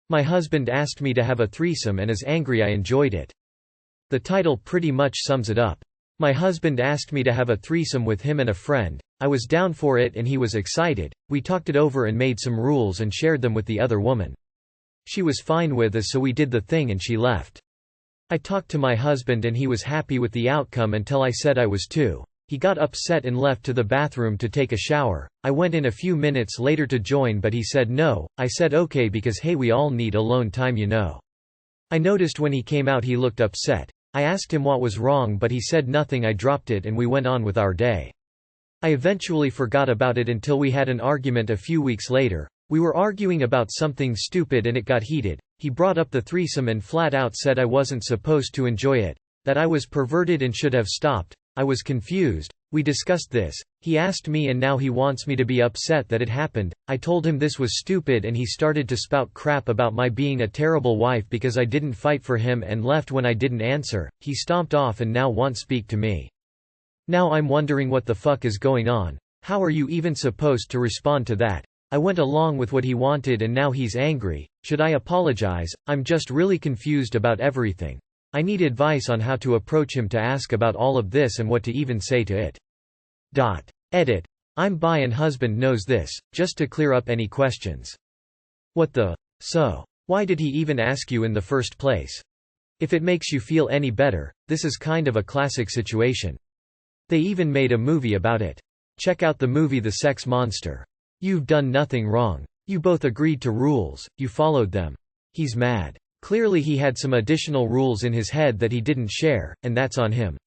My husband asked me to have a threesome and is angry I enjoyed it. The title pretty much sums it up. My husband asked me to have a threesome with him and a friend. I was down for it and he was excited. We talked it over and made some rules and shared them with the other woman. She was fine with us, so we did the thing and she left. I talked to my husband and he was happy with the outcome until I said I was too. He got upset and left to the bathroom to take a shower. I went in a few minutes later to join, but he said no. I said okay because hey, we all need alone time, you know. I noticed when he came out he looked upset. I asked him what was wrong but he said nothing. I dropped it and we went on with our day. I eventually forgot about it until we had an argument a few weeks later. We were arguing about something stupid and it got heated. He brought up the threesome and flat out said I wasn't supposed to enjoy it, that I was perverted and should have stopped. I was confused. We discussed this. He asked me and now he wants me to be upset that it happened. I told him this was stupid and he started to spout crap about my being a terrible wife because I didn't fight for him and left when I didn't answer. He stomped off and now won't speak to me. Now I'm wondering what the fuck is going on. How are you even supposed to respond to that? I went along with what he wanted and now he's angry. Should I apologize? I'm just really confused about everything. I need advice on how to approach him to ask about all of this and what to even say to it. Edit. I'm bi and husband knows this, just to clear up any questions. What the? So, why did he even ask you in the first place? If it makes you feel any better, this is kind of a classic situation. They even made a movie about it. Check out the movie The Sex Monster. You've done nothing wrong. You both agreed to rules, you followed them. He's mad. Clearly he had some additional rules in his head that he didn't share, and that's on him.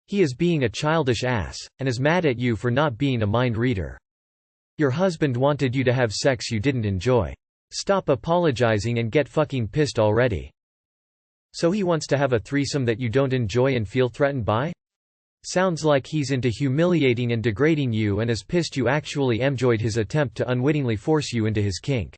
He is being a childish ass, and is mad at you for not being a mind reader. Your husband wanted you to have sex you didn't enjoy. Stop apologizing and get fucking pissed already. So he wants to have a threesome that you don't enjoy and feel threatened by? Sounds like he's into humiliating and degrading you and is pissed you actually enjoyed his attempt to unwittingly force you into his kink.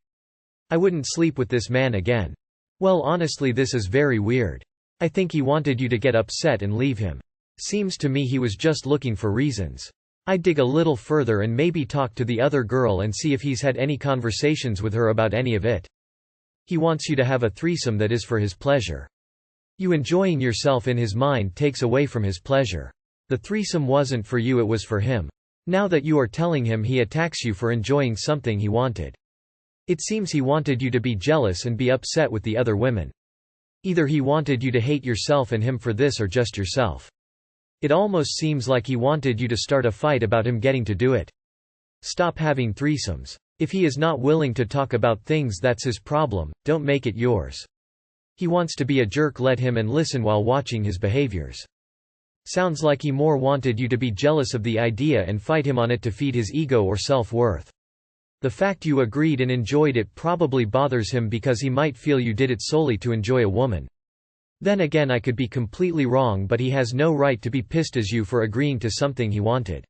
I wouldn't sleep with this man again. Well, honestly, this is very weird. I think he wanted you to get upset and leave him. Seems to me he was just looking for reasons. I'd dig a little further and maybe talk to the other girl and see if he's had any conversations with her about any of it. He wants you to have a threesome that is for his pleasure. You enjoying yourself in his mind takes away from his pleasure. The threesome wasn't for you, it was for him. Now that you are telling him, he attacks you for enjoying something he wanted. It seems he wanted you to be jealous and be upset with the other women. Either he wanted you to hate yourself and him for this or just yourself. It almost seems like he wanted you to start a fight about him getting to do it. Stop having threesomes. If he is not willing to talk about things, that's his problem, don't make it yours. He wants to be a jerk, let him and listen while watching his behaviors. Sounds like he more wanted you to be jealous of the idea and fight him on it to feed his ego or self-worth. The fact you agreed and enjoyed it probably bothers him because he might feel you did it solely to enjoy a woman. Then again, I could be completely wrong, but he has no right to be pissed as you for agreeing to something he wanted.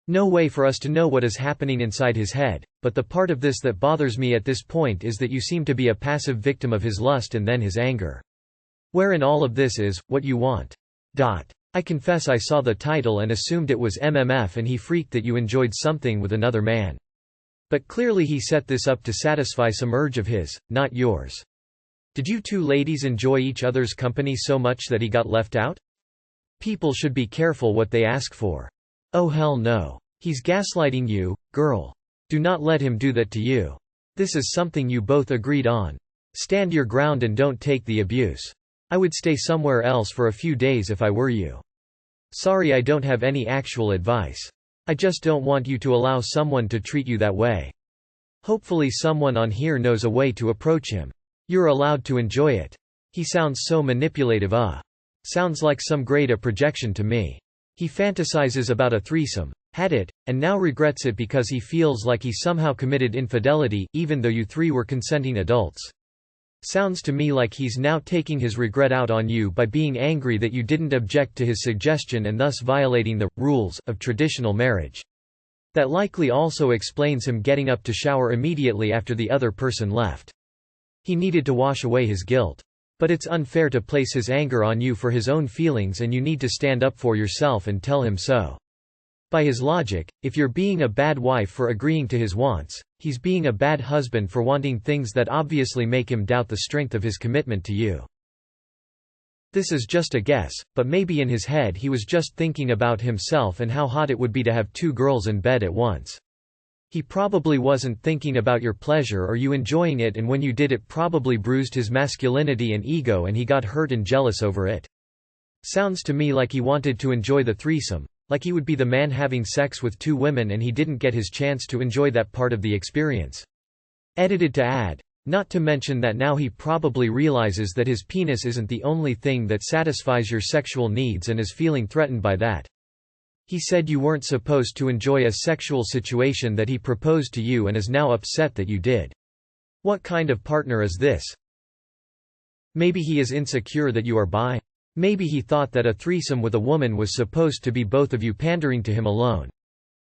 No way for us to know what is happening inside his head, but the part of this that bothers me at this point is that you seem to be a passive victim of his lust and then his anger. Where in all of this is, what you want? I confess I saw the title and assumed it was MMF and he freaked that you enjoyed something with another man. But clearly he set this up to satisfy some urge of his, not yours. Did you two ladies enjoy each other's company so much that he got left out? People should be careful what they ask for. Oh hell no. He's gaslighting you, girl. Do not let him do that to you. This is something you both agreed on. Stand your ground and don't take the abuse. I would stay somewhere else for a few days if I were you. Sorry, I don't have any actual advice. I just don't want you to allow someone to treat you that way. Hopefully someone on here knows a way to approach him. You're allowed to enjoy it. He sounds so manipulative. Sounds like some grade A projection to me. He fantasizes about a threesome, had it, and now regrets it because he feels like he somehow committed infidelity, even though you three were consenting adults. Sounds to me like he's now taking his regret out on you by being angry that you didn't object to his suggestion and thus violating the rules of traditional marriage. That likely also explains him getting up to shower immediately after the other person left. He needed to wash away his guilt. But it's unfair to place his anger on you for his own feelings, and you need to stand up for yourself and tell him so. By his logic, if you're being a bad wife for agreeing to his wants, he's being a bad husband for wanting things that obviously make him doubt the strength of his commitment to you. This is just a guess, but maybe in his head he was just thinking about himself and how hot it would be to have two girls in bed at once. He probably wasn't thinking about your pleasure or you enjoying it, and when you did it probably bruised his masculinity and ego and he got hurt and jealous over it. Sounds to me like he wanted to enjoy the threesome, like he would be the man having sex with two women and he didn't get his chance to enjoy that part of the experience. Edited to add. Not to mention that now he probably realizes that his penis isn't the only thing that satisfies your sexual needs and is feeling threatened by that. He said you weren't supposed to enjoy a sexual situation that he proposed to you and is now upset that you did. What kind of partner is this? Maybe he is insecure that you are bi. Maybe he thought that a threesome with a woman was supposed to be both of you pandering to him alone.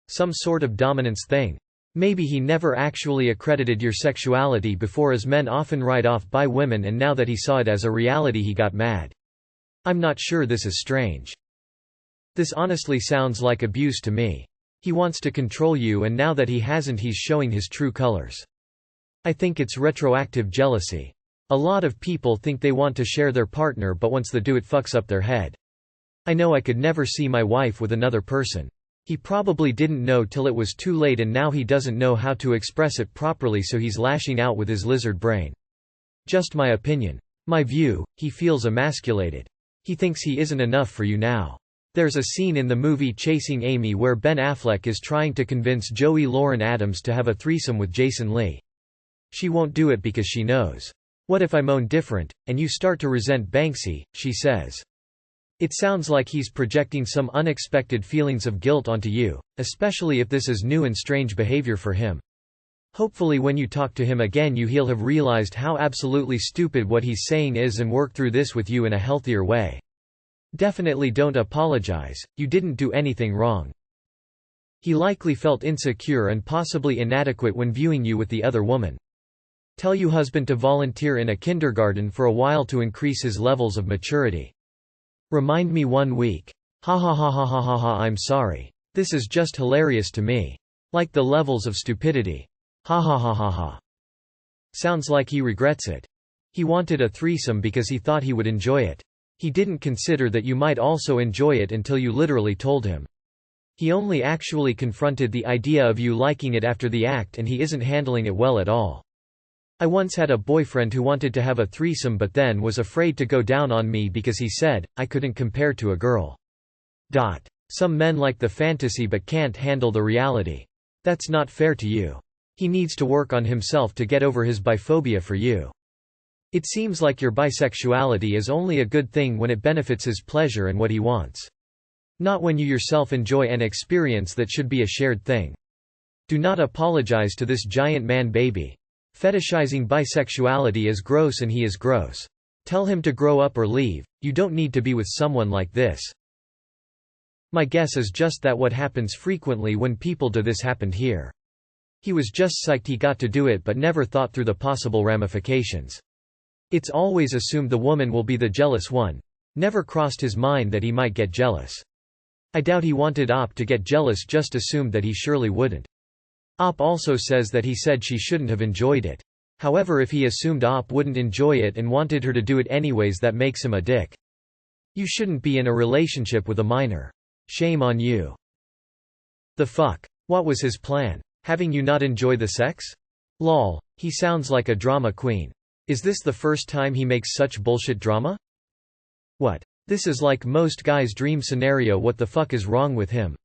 Some sort of dominance thing. Maybe he never actually accredited your sexuality before, as men often write off bi women, and now that he saw it as a reality he got mad. I'm not sure this is strange. This honestly sounds like abuse to me. He wants to control you, and now that he hasn't, he's showing his true colors. I think it's retroactive jealousy. A lot of people think they want to share their partner, but once they do, it fucks up their head. I know I could never see my wife with another person. He probably didn't know till it was too late, and now he doesn't know how to express it properly, so he's lashing out with his lizard brain. Just my opinion. My view, he feels emasculated. He thinks he isn't enough for you now. There's a scene in the movie Chasing Amy where Ben Affleck is trying to convince Joey Lauren Adams to have a threesome with Jason Lee. She won't do it because she knows. What if I moan different, and you start to resent Banksy, she says. It sounds like he's projecting some unexpected feelings of guilt onto you, especially if this is new and strange behavior for him. Hopefully when you talk to him again he'll have realized how absolutely stupid what he's saying is and work through this with you in a healthier way. Definitely don't apologize, you didn't do anything wrong. He likely felt insecure and possibly inadequate when viewing you with the other woman. Tell your husband to volunteer in a kindergarten for a while to increase his levels of maturity. Remind me 1 week. Ha ha ha ha ha ha ha. I'm sorry. This is just hilarious to me. Like the levels of stupidity. Ha ha ha ha ha. Sounds like he regrets it. He wanted a threesome because he thought he would enjoy it. He didn't consider that you might also enjoy it until you literally told him. He only actually confronted the idea of you liking it after the act, and he isn't handling it well at all. I once had a boyfriend who wanted to have a threesome but then was afraid to go down on me because he said, I couldn't compare to a girl. Some men like the fantasy but can't handle the reality. That's not fair to you. He needs to work on himself to get over his biphobia for you. It seems like your bisexuality is only a good thing when it benefits his pleasure and what he wants. Not when you yourself enjoy an experience that should be a shared thing. Do not apologize to this giant man baby. Fetishizing bisexuality is gross and he is gross. Tell him to grow up or leave. You don't need to be with someone like this. My guess is just that what happens frequently when people do this happened here. He was just psyched he got to do it but never thought through the possible ramifications. It's always assumed the woman will be the jealous one. Never crossed his mind that he might get jealous. I doubt he wanted Op to get jealous, just assumed that he surely wouldn't. Op also says that he said she shouldn't have enjoyed it. However, if he assumed Op wouldn't enjoy it and wanted her to do it anyways, that makes him a dick. You shouldn't be in a relationship with a minor. Shame on you. The fuck? What was his plan? Having you not enjoy the sex? Lol, he sounds like a drama queen. Is this the first time he makes such bullshit drama? What? This is like most guys' dream scenario. What the fuck is wrong with him?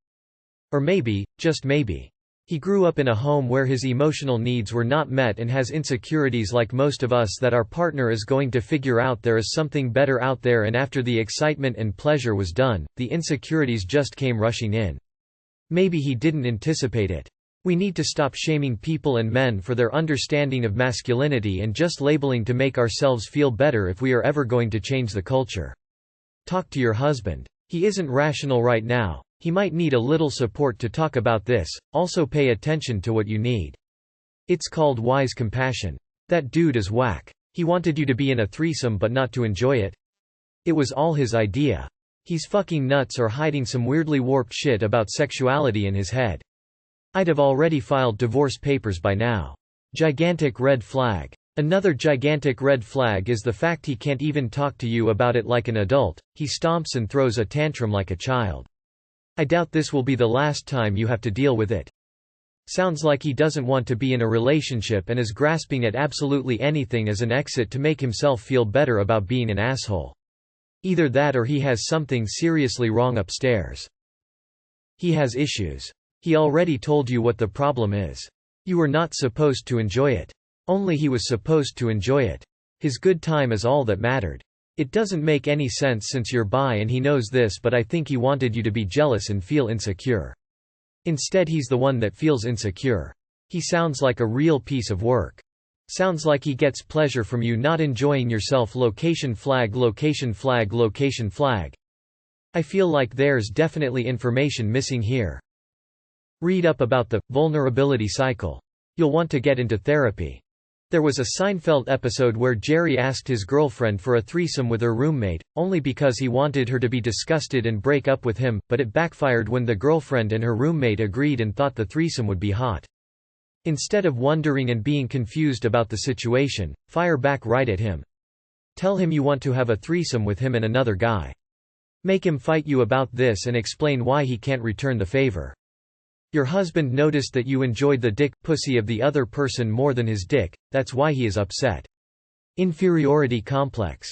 Or maybe, just maybe, he grew up in a home where his emotional needs were not met and has insecurities like most of us that our partner is going to figure out there is something better out there, and after the excitement and pleasure was done, the insecurities just came rushing in. Maybe he didn't anticipate it. We need to stop shaming people and men for their understanding of masculinity and just labeling to make ourselves feel better if we are ever going to change the culture. Talk to your husband. He isn't rational right now. He might need a little support to talk about this. Also pay attention to what you need. It's called wise compassion. That dude is whack. He wanted you to be in a threesome but not to enjoy it. It was all his idea. He's fucking nuts or hiding some weirdly warped shit about sexuality in his head. I'd have already filed divorce papers by now. Gigantic red flag. Another gigantic red flag is the fact he can't even talk to you about it like an adult, he stomps and throws a tantrum like a child. I doubt this will be the last time you have to deal with it. Sounds like he doesn't want to be in a relationship and is grasping at absolutely anything as an exit to make himself feel better about being an asshole. Either that or he has something seriously wrong upstairs. He has issues. He already told you what the problem is. You were not supposed to enjoy it. Only he was supposed to enjoy it. His good time is all that mattered. It doesn't make any sense since you're bi and he knows this, but I think he wanted you to be jealous and feel insecure. Instead he's the one that feels insecure. He sounds like a real piece of work. Sounds like he gets pleasure from you not enjoying yourself. Location flag, location flag, location flag. I feel like there's definitely information missing here. Read up about the vulnerability cycle. You'll want to get into therapy. There was a Seinfeld episode where Jerry asked his girlfriend for a threesome with her roommate, only because he wanted her to be disgusted and break up with him, but it backfired when the girlfriend and her roommate agreed and thought the threesome would be hot. Instead of wondering and being confused about the situation, fire back right at him. Tell him you want to have a threesome with him and another guy. Make him fight you about this and explain why he can't return the favor. Your husband noticed that you enjoyed the dick, pussy of the other person more than his dick, that's why he is upset. Inferiority complex.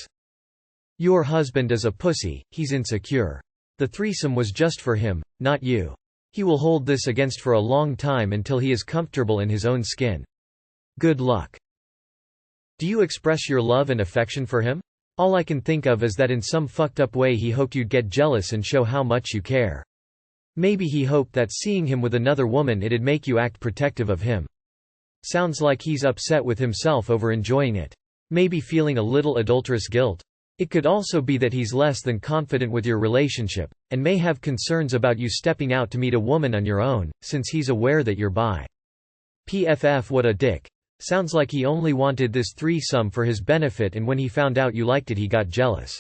Your husband is a pussy, he's insecure. The threesome was just for him, not you. He will hold this against for a long time until he is comfortable in his own skin. Good luck. Do you express your love and affection for him? All I can think of is that in some fucked up way he hoped you'd get jealous and show how much you care. Maybe he hoped that seeing him with another woman it'd make you act protective of him. Sounds like he's upset with himself over enjoying it. Maybe feeling a little adulterous guilt. It could also be that he's less than confident with your relationship, and may have concerns about you stepping out to meet a woman on your own, since he's aware that you're bi. PFF, what a dick. Sounds like he only wanted this threesome for his benefit, and when he found out you liked it he got jealous.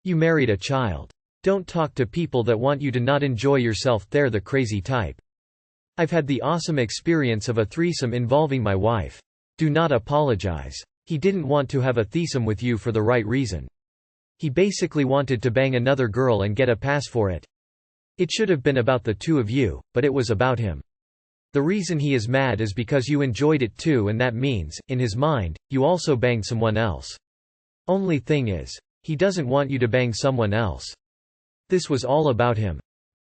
You married a child. Don't talk to people that want you to not enjoy yourself, they're the crazy type. I've had the awesome experience of a threesome involving my wife. Do not apologize. He didn't want to have a threesome with you for the right reason. He basically wanted to bang another girl and get a pass for it. It should have been about the two of you, but it was about him. The reason he is mad is because you enjoyed it too, and that means, in his mind, you also banged someone else. Only thing is, he doesn't want you to bang someone else. This was all about him.